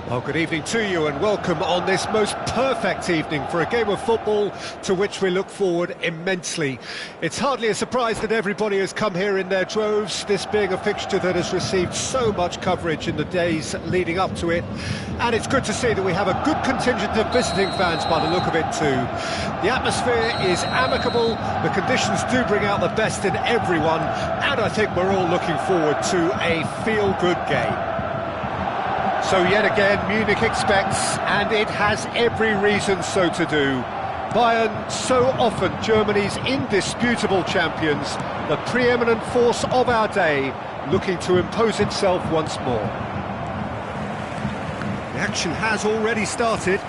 Well, good evening to you and welcome on this most perfect evening for a game of football to which we look forward immensely. It's hardly a surprise that everybody has come here in their droves, this being a fixture that has received so much coverage in the days leading up to it. And it's good to see that we have a good contingent of visiting fans by the look of it too. The atmosphere is amicable, the conditions do bring out the best in everyone, and I think we're all looking forward to a feel-good game. So yet again, Munich expects, and it has every reason so to do. Bayern, so often Germany's indisputable champions, the preeminent force of our day, looking to impose itself once more. The action has already started.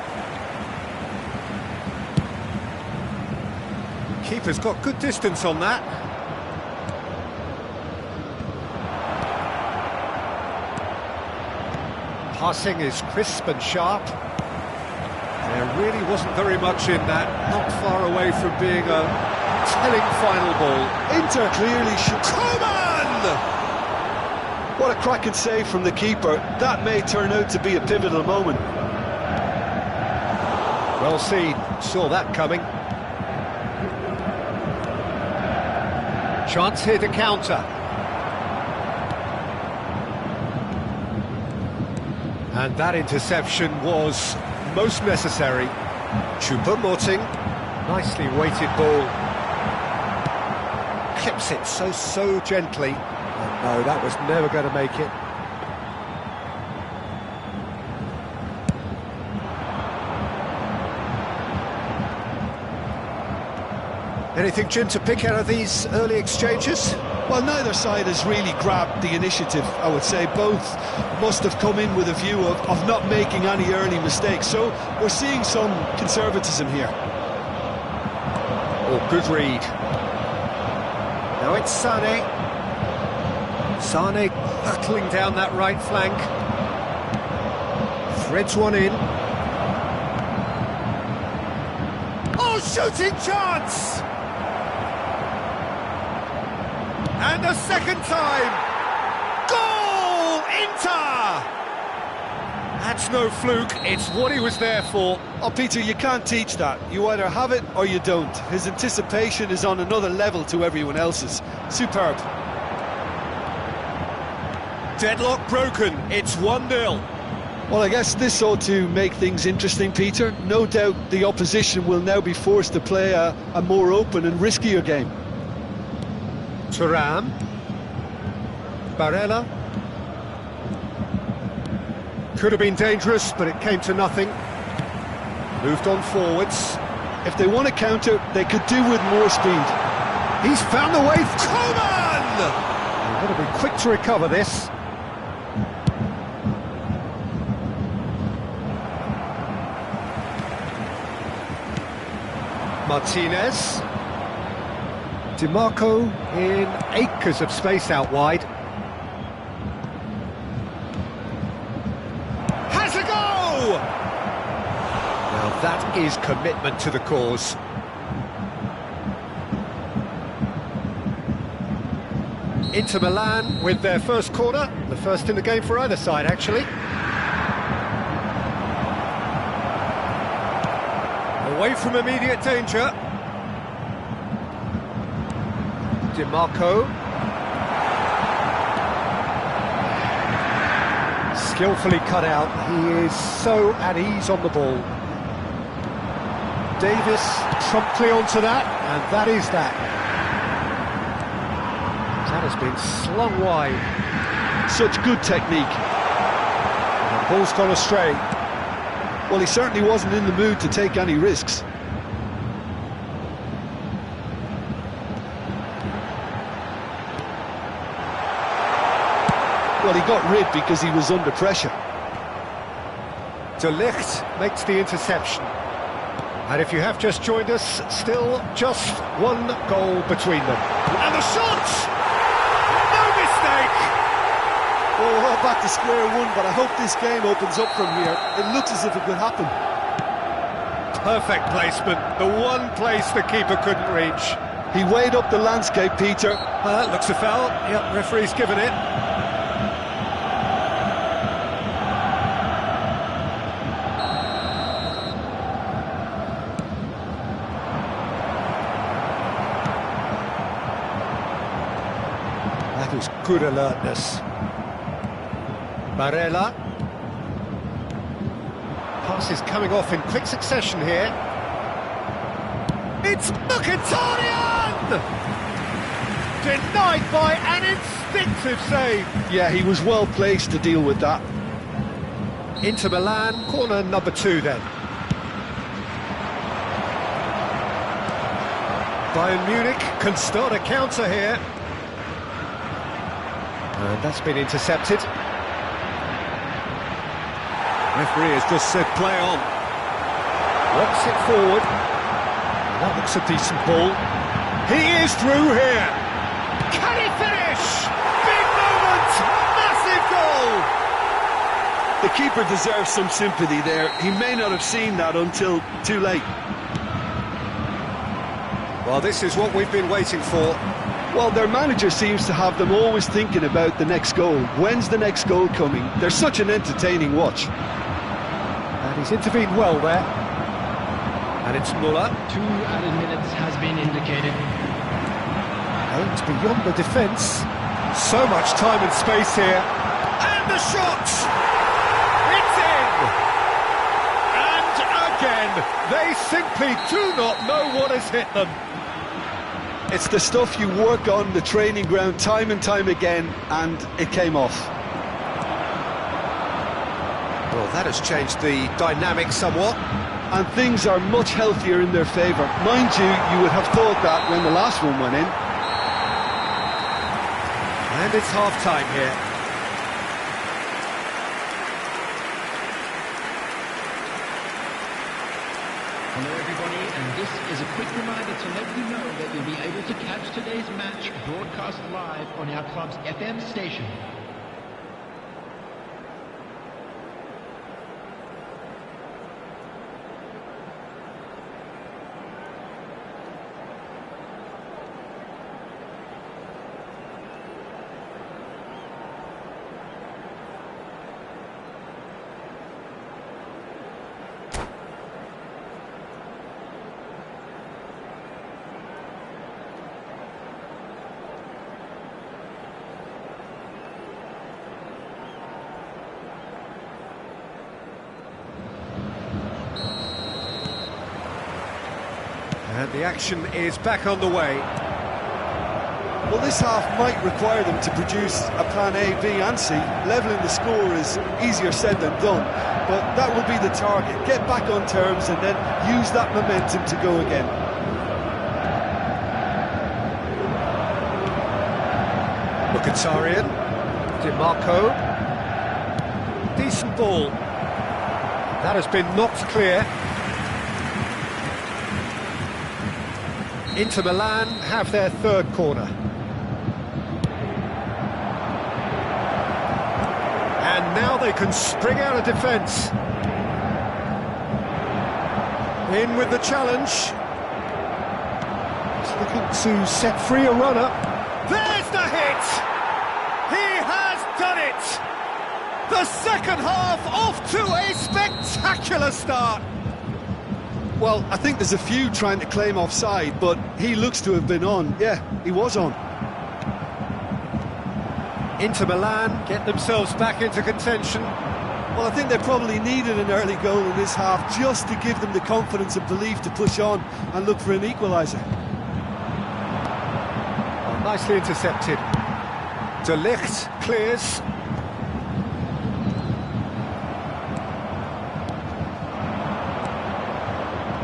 Keeper's got good distance on that. Passing is crisp and sharp. There really wasn't very much in that, not far away from being a telling final ball. Inter clearly should... Coman! What a cracking save from the keeper. That may turn out to be a pivotal moment. Well seen, saw that coming. Chance here to counter. And that interception was most necessary. Choupo-Moting, nicely weighted ball. Clips it so gently. And no, that was never going to make it. Anything, Jim, to pick out of these early exchanges? Well, neither side has really grabbed the initiative, I would say. Both must have come in with a view of not making any early mistakes. So we're seeing some conservatism here. Oh, good read. Now it's Sané. Sané hurtling down that right flank. Threads one in. Oh, shooting chance! And a second time! Goal! Inter! That's no fluke, it's what he was there for. Oh, Peter, you can't teach that. You either have it or you don't. His anticipation is on another level to everyone else's. Superb. Deadlock broken, it's 1-0. Well, I guess this ought to make things interesting, Peter. No doubt the opposition will now be forced to play a more open and riskier game. Thuram, Barella, could have been dangerous, but it came to nothing. Moved on forwards. If they want to counter, they could do with more speed. He's found the way. Coman! They've got to be quick to recover this. Martinez. DiMarco in acres of space out wide. Has a go! Now that is commitment to the cause. Inter Milan with their first corner, the first in the game for either side actually. Away from immediate danger. DiMarco. Skillfully cut out. He is so at ease on the ball. Davis promptly onto that, and that is that. That has been slung wide. Such good technique. And the ball's gone astray. Well, he certainly wasn't in the mood to take any risks. Well, he got rid because he was under pressure. De Ligt makes the interception. And if you have just joined us, still just one goal between them. And the shot! No mistake! Well, we're back to square one, but I hope this game opens up from here. It looks as if it could happen. Perfect placement, the one place the keeper couldn't reach. He weighed up the landscape, Peter. That looks a foul. Yep, referee's given it. That was good alertness. Barella. Pass is coming off in quick succession here. It's Mkhitaryan! Denied by an instinctive save. Yeah, he was well placed to deal with that. Inter Milan, corner number 2 then. Bayern Munich can start a counter here. And that's been intercepted. Referee has just said play on. Works it forward. That looks a decent ball. He is through here. Can he finish? Big moment! Massive goal! The keeper deserves some sympathy there. He may not have seen that until too late. Well, this is what we've been waiting for. Well, their manager seems to have them always thinking about the next goal. When's the next goal coming? They're such an entertaining watch. And he's intervened well there. And it's Muller. 2 added minutes has been indicated. Aimed beyond the defence. So much time and space here. And the shot! It's in! And again, they simply do not know what has hit them. It's the stuff you work on the training ground time and time again, and it came off. Well, that has changed the dynamic somewhat. And things are much healthier in their favour. Mind you, you would have thought that when the last one went in. And it's half-time here. Hello everybody, and this is a quick reminder to let you know that you'll be able to catch today's match broadcast live on our club's FM station. And the action is back on the way. Well, this half might require them to produce a plan A, B and C. Levelling the score is easier said than done, but that will be the target. Get back on terms and then use that momentum to go again. Mkhitaryan, DiMarco, decent ball. That has been knocked clear. Inter Milan have their third corner. And now they can spring out of defence. In with the challenge. He's looking to set free a runner. There's the hit! He has done it! The second half off to a spectacular start. Well, I think there's a few trying to claim offside, but he looks to have been on. Yeah, he was on. Inter Milan get themselves back into contention. Well, I think they probably needed an early goal in this half just to give them the confidence and belief to push on and look for an equaliser. Oh, nicely intercepted. De Ligt clears.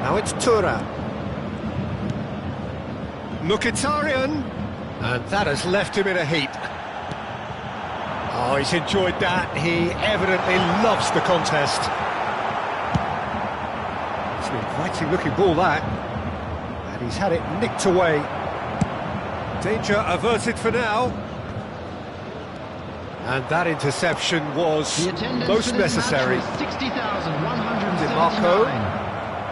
Now it's Tura. Mkhitaryan. And that has left him in a heap. Oh, he's enjoyed that. He evidently loves the contest. It's an inviting looking ball, that. And he's had it nicked away. Danger averted for now. And that interception was most necessary. 60,179. DiMarco.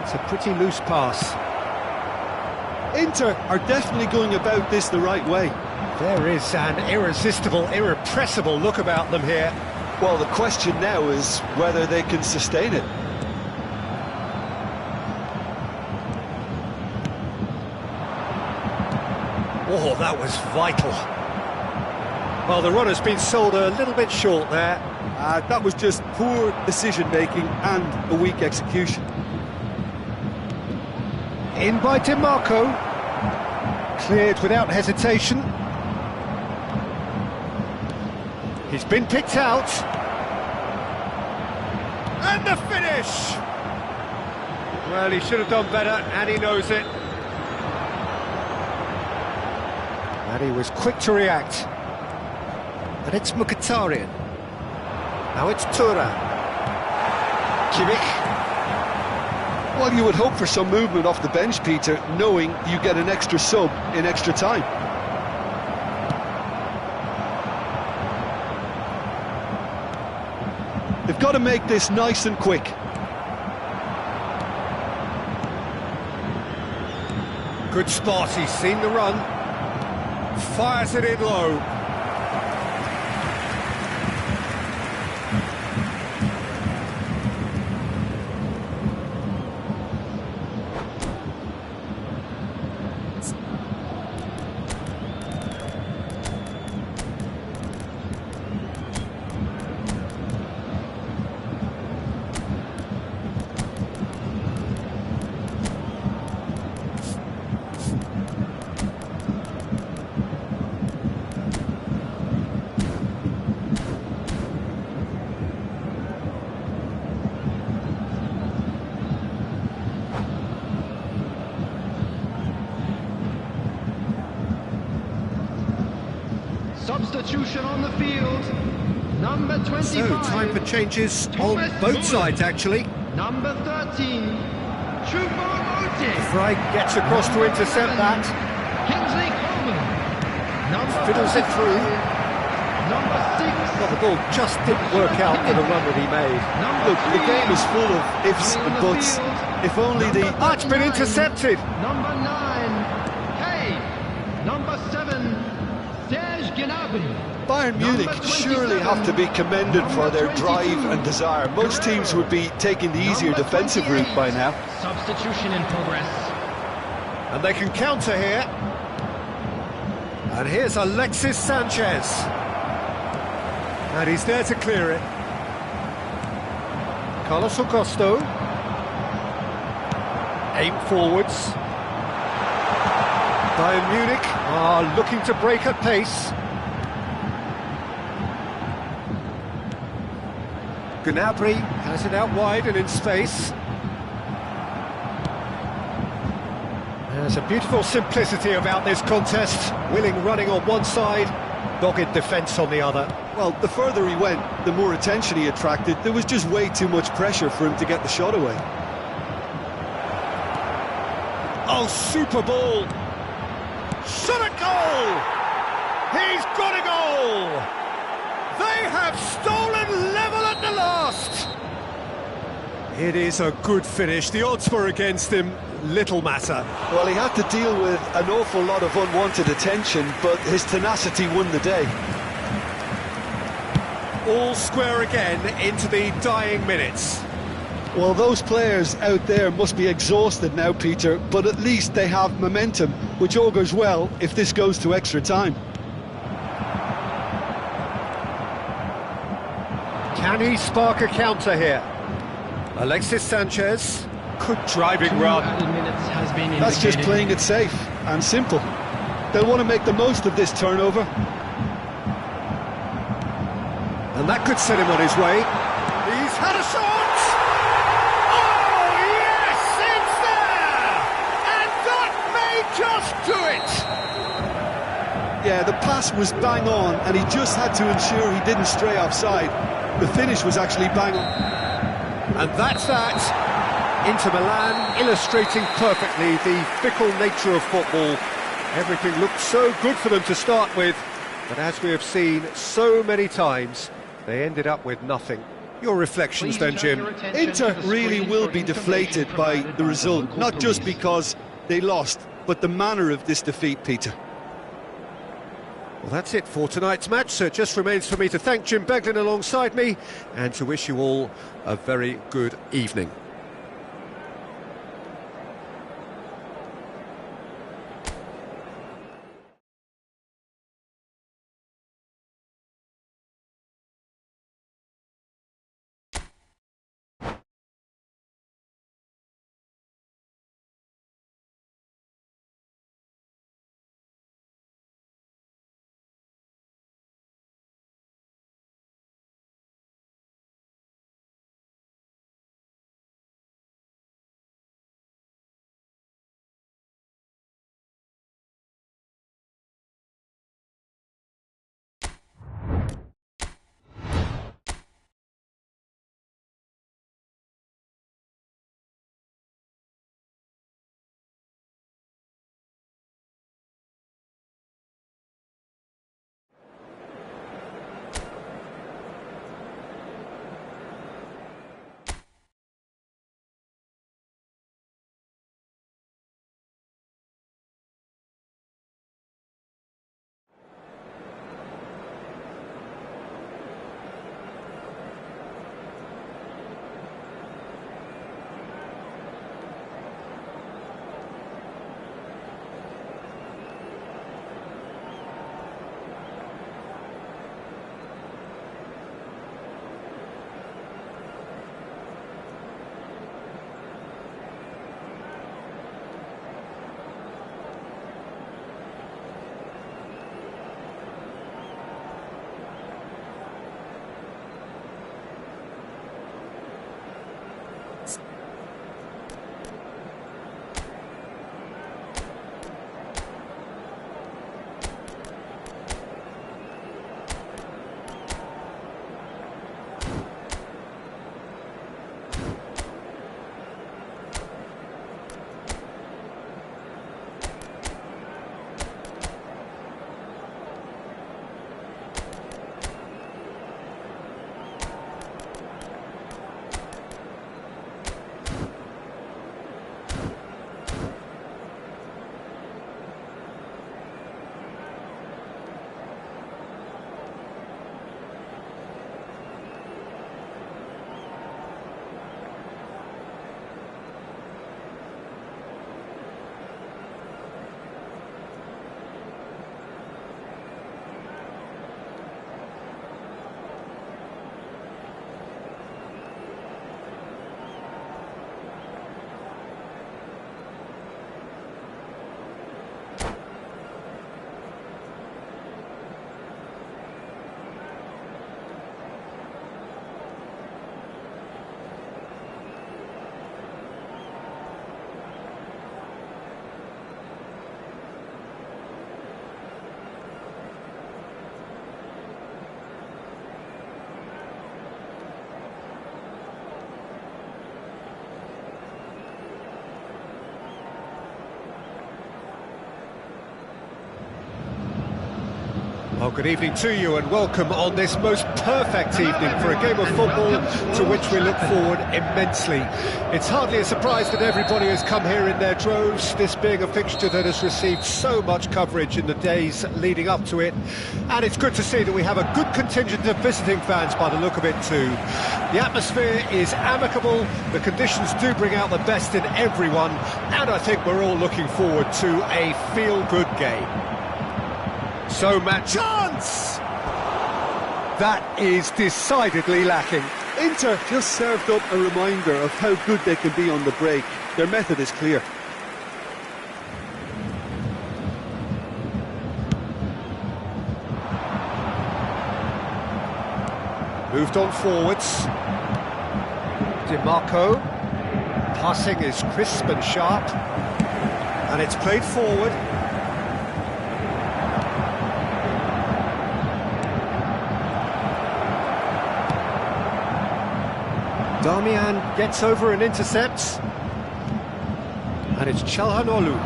It's a pretty loose pass. Inter are definitely going about this the right way. There is an irresistible, irrepressible look about them here. Well, the question now is whether they can sustain it. Oh, that was vital. Well, the run has been sold a little bit short there. That was just poor decision-making and a weak execution. In by DiMarco. Cleared without hesitation. He's been picked out. And the finish! Well, he should have done better, and he knows it. And he was quick to react. And it's Mkhitaryan. Now it's Tura. Kimmich. Well, you would hope for some movement off the bench, Peter, knowing you get an extra sub in extra time. They've got to make this nice and quick. Good spot, he's seen the run. Fires it in low. Substitution on the field. Number 25. So, time for changes Thomas on both Muller. sides, actually. Number 13. Choupo-Moting. Frey gets across to intercept that. Kingsley Coleman. Number Fiddles it through. Number 6. Well, the ball just didn't work out for the run that he made. Number Look, the 3. game is full of ifs and buts. If only the... Ah, it's been intercepted. Number 9. Hey. Number 7. Serge Gnabry. Bayern Munich surely have to be commended for their drive and desire. Most teams would be taking the easier Number defensive route 28. by now. Substitution in progress. And they can counter here. And here's Alexis Sanchez. And he's there to clear it. Carlos Augusto. Aim forwards. Bayern Munich are looking to break at pace. Gnabry has it out wide and in space. There's a beautiful simplicity about this contest. Willing running on one side, dogged defence on the other. Well, the further he went, the more attention he attracted. There was just way too much pressure for him to get the shot away. Oh, super ball! Shot a goal! He's got a goal! They have stolen level at the last! It is a good finish. The odds were against him. Little matter. Well, he had to deal with an awful lot of unwanted attention, but his tenacity won the day. All square again into the dying minutes. Well, those players out there must be exhausted now, Peter, but at least they have momentum, which augurs well if this goes to extra time. Can he spark a counter here? Alexis Sanchez. Good driving 2 run. added minutes has been That's just indicated. playing it safe and simple. They'll want to make the most of this turnover. And that could set him on his way. He's had a shot! Oh, yes, it's there! And that may just do it! Yeah, the pass was bang on, and he just had to ensure he didn't stray offside. The finish was actually bang on. And that's that. Inter Milan illustrating perfectly the fickle nature of football. Everything looked so good for them to start with, but as we have seen so many times, they ended up with nothing. Your reflections then, Jim? Inter really will be deflated by the result, not just because they lost, but the manner of this defeat, Peter. Well, that's it for tonight's match, so it just remains for me to thank Jim Beglin alongside me and to wish you all a very good evening. Well, good evening to you and welcome on this most perfect evening for a game of football to which we look forward immensely. It's hardly a surprise that everybody has come here in their droves, this being a fixture that has received so much coverage in the days leading up to it. And it's good to see that we have a good contingent of visiting fans by the look of it too. The atmosphere is amicable, the conditions do bring out the best in everyone, and I think we're all looking forward to a feel-good game. So, Matt, chance! That is decidedly lacking. Inter just served up a reminder of how good they can be on the break. Their method is clear. Moved on forwards. DiMarco. Passing is crisp and sharp. And it's played forward. Damian gets over and intercepts. And it's Çalhanoğlu.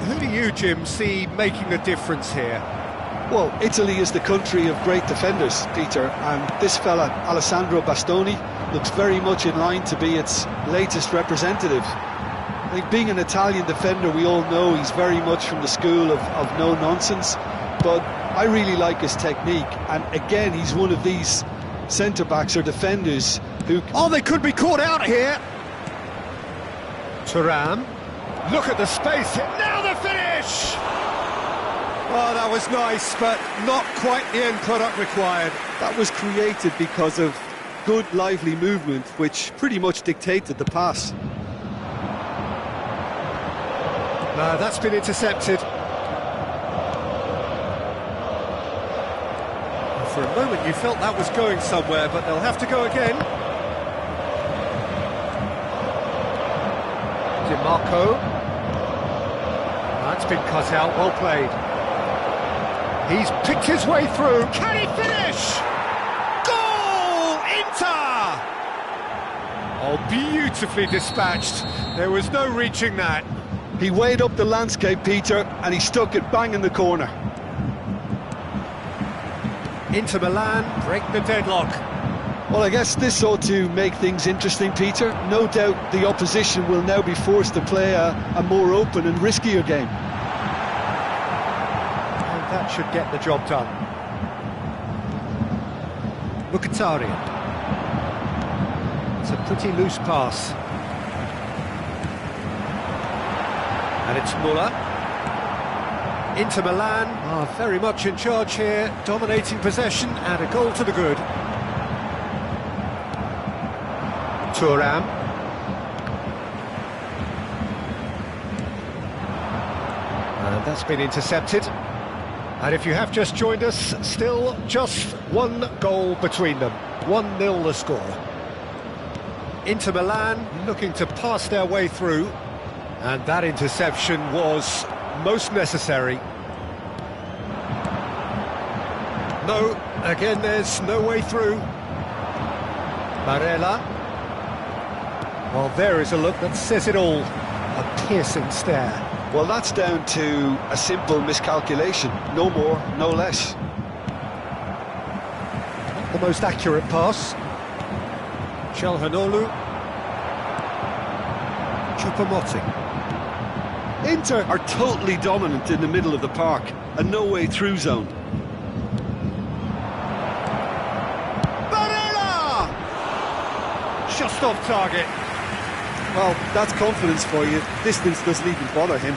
Who do you, Jim, see making a difference here? Well, Italy is the country of great defenders, Peter, and this fella, Alessandro Bastoni, looks very much in line to be its latest representative. I think being an Italian defender, we all know he's very much from the school of no-nonsense, but I really like his technique, and again, he's one of these centre-backs or defenders who... Oh, they could be caught out here! Thuram, look at the space, now the finish! Oh, that was nice, but not quite the end product required. That was created because of good, lively movement, which pretty much dictated the pass. No, that's been intercepted. For a moment you felt that was going somewhere, but they'll have to go again. DiMarco. That's been cut out, well played. He's picked his way through. Can he finish? Goal! Inter! Oh, beautifully dispatched. There was no reaching that. He weighed up the landscape, Peter, and he stuck it bang in the corner. Inter Milan break the deadlock. Well, I guess this ought to make things interesting, Peter. No doubt the opposition will now be forced to play a more open and riskier game. And that should get the job done. Mkhitaryan. It's a pretty loose pass. And it's Muller. Inter Milan are very much in charge here, dominating possession and a goal to the good. Thuram. And that's been intercepted. And if you have just joined us, still just one goal between them. 1-0 the score. Inter Milan looking to pass their way through. And that interception was most necessary. No, again there's no way through. Barella. Well, there is a look that says it all. A piercing stare. Well, that's down to a simple miscalculation. No more, no less. Not the most accurate pass. Çalhanoğlu. Choupo-Moting. Inter are totally dominant in the middle of the park, a no-way-through zone. Barella! Just off target. Well, that's confidence for you. Distance doesn't even bother him.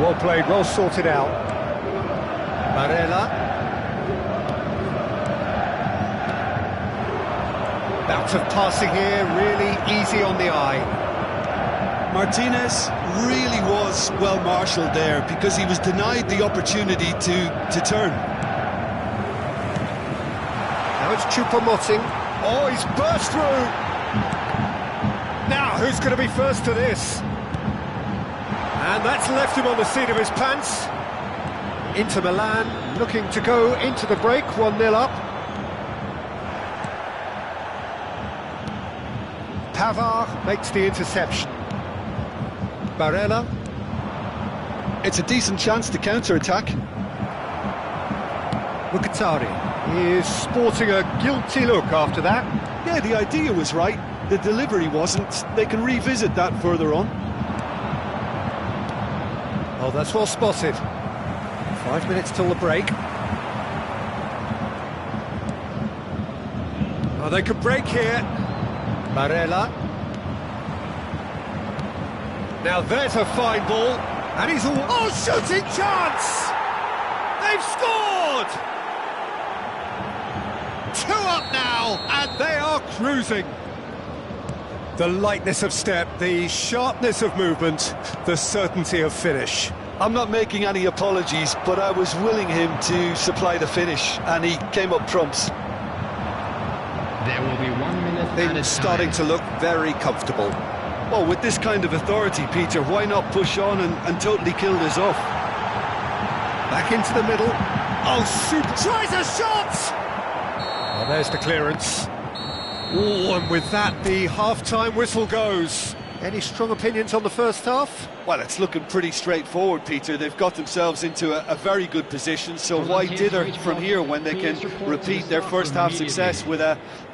Well played, well sorted out. Barella. Bout of passing here, really easy on the eye. Martinez really was well marshalled there because he was denied the opportunity to turn. Now it's Choupo-Moting. Oh, he's burst through. Now, who's going to be first to this? And that's left him on the seat of his pants. Inter Milan looking to go into the break, 1-0 up. Pavard makes the interception. Barella. It's a decent chance to counter-attack. Mkhitaryan. He is sporting a guilty look after that. Yeah, the idea was right. The delivery wasn't. They can revisit that further on. Oh, that's well spotted. 5 minutes till the break. Oh, they could break here. Barella. Now there's a fine ball. And he's all... Oh, shooting chance! They've scored! 2 up now, and they are cruising. The lightness of step, the sharpness of movement, the certainty of finish. I'm not making any apologies, but I was willing him to supply the finish, and he came up trumps. There will be 1 minute. Things starting to look very comfortable. Well, with this kind of authority, Peter, why not push on and totally kill this off? Back into the middle. Oh, super! Tries a shot! Oh, there's the clearance. Oh, and with that, the half-time whistle goes. Any strong opinions on the first half? Well, it's looking pretty straightforward, Peter. They've got themselves into a very good position, so why dither from here when they can repeat their first-half success with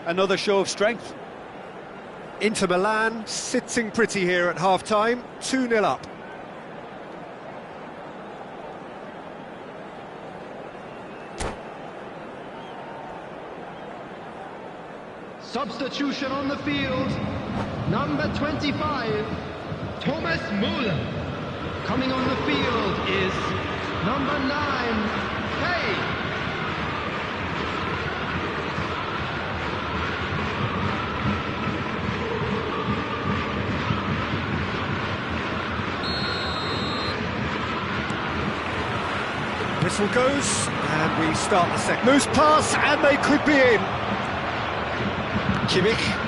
another show of strength? Inter Milan sitting pretty here at half-time, 2-0 up. Substitution on the field. Number 25, Thomas Müller. Coming on the field is number 9, Hey. Whistle goes, and we start the second. Loose pass, and they could be in. Kimmich.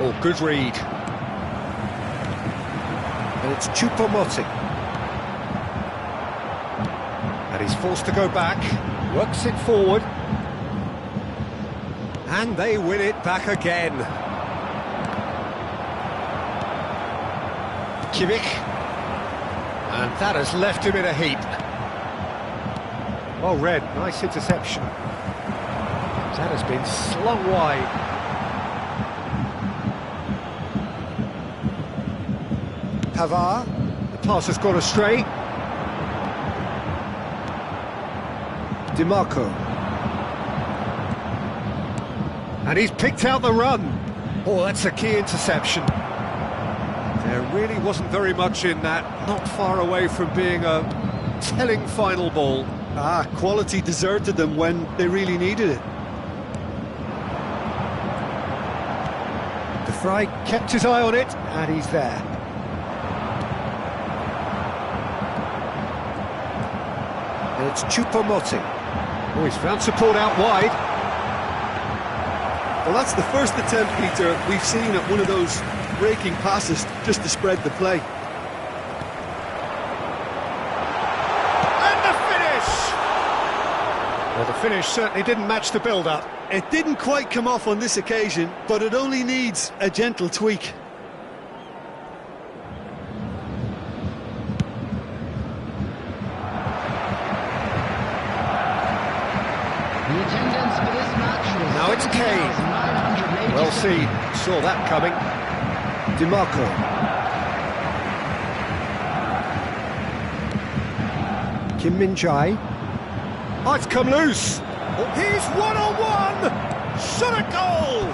Oh, good read. And it's Choupo-Moting. And he's forced to go back, works it forward. And they win it back again. Kimmich. And that has left him in a heap. Well read, nice interception. That has been slung wide. Pavard, the pass has gone astray. DiMarco. And he's picked out the run. Oh, that's a key interception. There really wasn't very much in that, not far away from being a telling final ball. Quality deserted them when they really needed it. De Vrij kept his eye on it, and he's there. And it's Choupo-Moting. Oh, he's found support out wide. Well, that's the first attempt, Peter, we've seen at one of those breaking passes just to spread the play. Well, the finish certainly didn't match the build-up. It didn't quite come off on this occasion, but it only needs a gentle tweak. The attendance for this match was Now it's Kane. Well seen, saw that coming. DiMarco. Kim Min-jae. Oh, it's come loose. Oh, he's one-on-one. Shot a goal.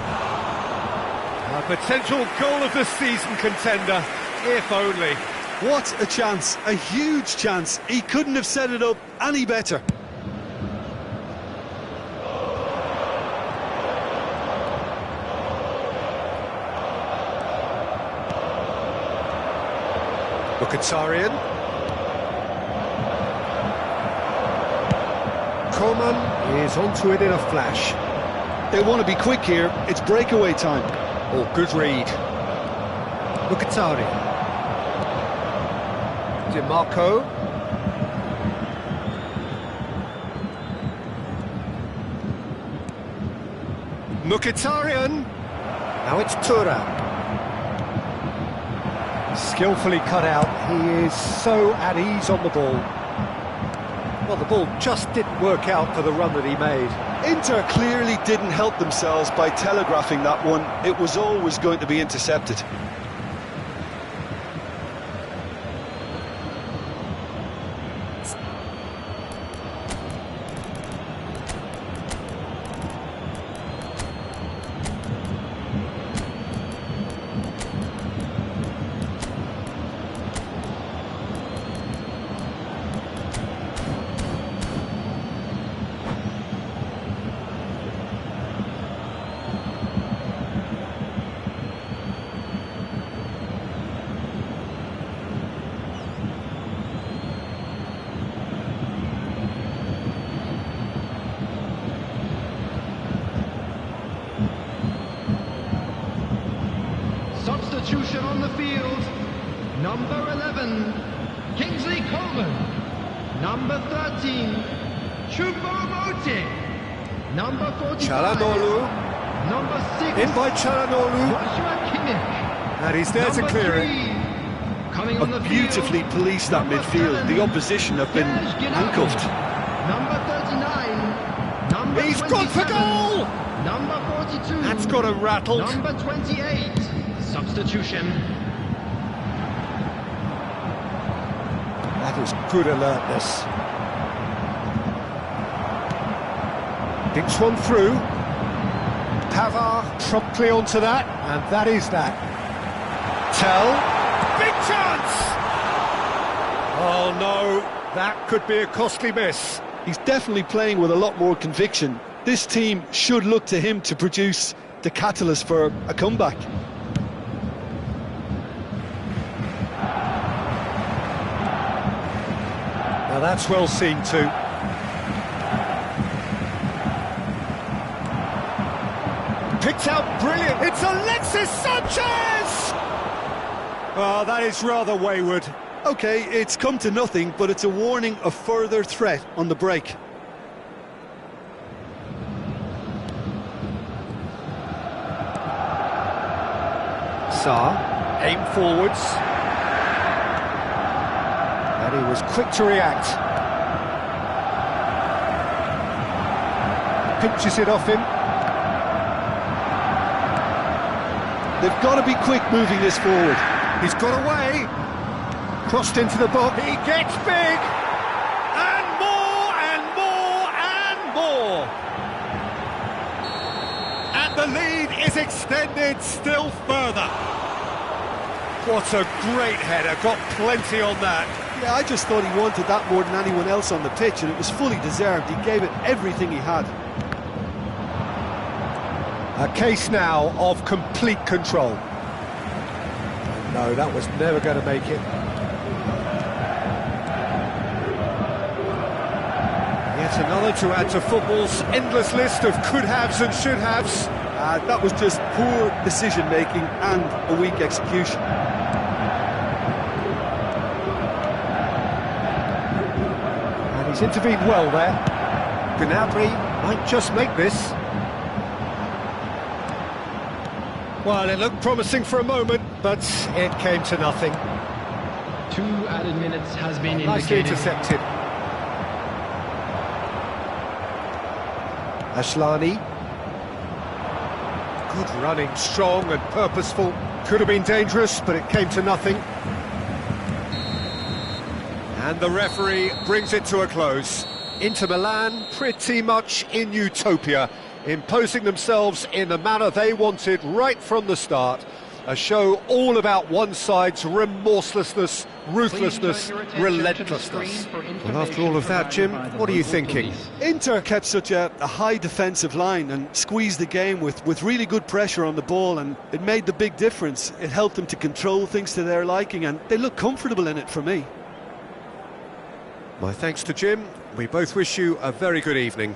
A potential goal of the season contender, if only. What a chance, a huge chance. He couldn't have set it up any better. Mkhitaryan. Coman is onto it in a flash. They want to be quick here, it's breakaway time. Oh, good read. Mkhitaryan. DiMarco. Mkhitaryan. Now it's Thuram. Skillfully cut out. He is so at ease on the ball. Well, the ball just didn't work out for the run that he made. Inter clearly didn't help themselves by telegraphing that one. It was always going to be intercepted. Substitution on the field. Number 11, Kingsley Coman. Number 13, Choupo-Moting. Number 45, Çalhanoğlu. Number 6, In by Çalhanoğlu. Joshua Kimmich. And he's there to Number clear 3, it. coming on the Have field. beautifully policed that Number midfield. 7, The opposition have been handcuffed. Number 39, number He's gone for 27, goal! Number 42, That's got him rattled. Number 28, substitution. That is good alertness. Dinks one through. Pavard promptly onto that, and that is that. Tell. Big chance! Oh no, that could be a costly miss. He's definitely playing with a lot more conviction. This team should look to him to produce the catalyst for a comeback. Now that's well seen too. Picked out brilliant. It's Alexis Sanchez! Oh, that is rather wayward. Okay, it's come to nothing, but it's a warning of further threat on the break. Sarr, aim forwards. And he was quick to react. Pinches it off him. They've got to be quick moving this forward. He's got away. Crossed into the box. He gets big. And more, and more, and more. And the lead is extended still further. What a great header. Got plenty on that. Yeah, I just thought he wanted that more than anyone else on the pitch, and it was fully deserved. He gave it everything he had. A case now of complete control. No, that was never going to make it. Yet another to add to football's endless list of could-haves and should-haves. That was just poor decision-making and a weak execution. And he's intervened well there. Gnabry might just make this. Well, it looked promising for a moment, but it came to nothing. 2 added minutes has been Nicely indicated. intercepted. Ashlani. Good running, strong and purposeful. Could have been dangerous, but it came to nothing. And the referee brings it to a close. Inter Milan pretty much in utopia, imposing themselves in the manner they wanted right from the start. A show all about one side's remorselessness, ruthlessness, relentlessness. Well, after all of that, Jim, what are you thinking? Inter kept such a high defensive line and squeezed the game with really good pressure on the ball, and it made the big difference. It helped them to control things to their liking, and they look comfortable in it for me. My thanks to Jim. We both wish you a very good evening.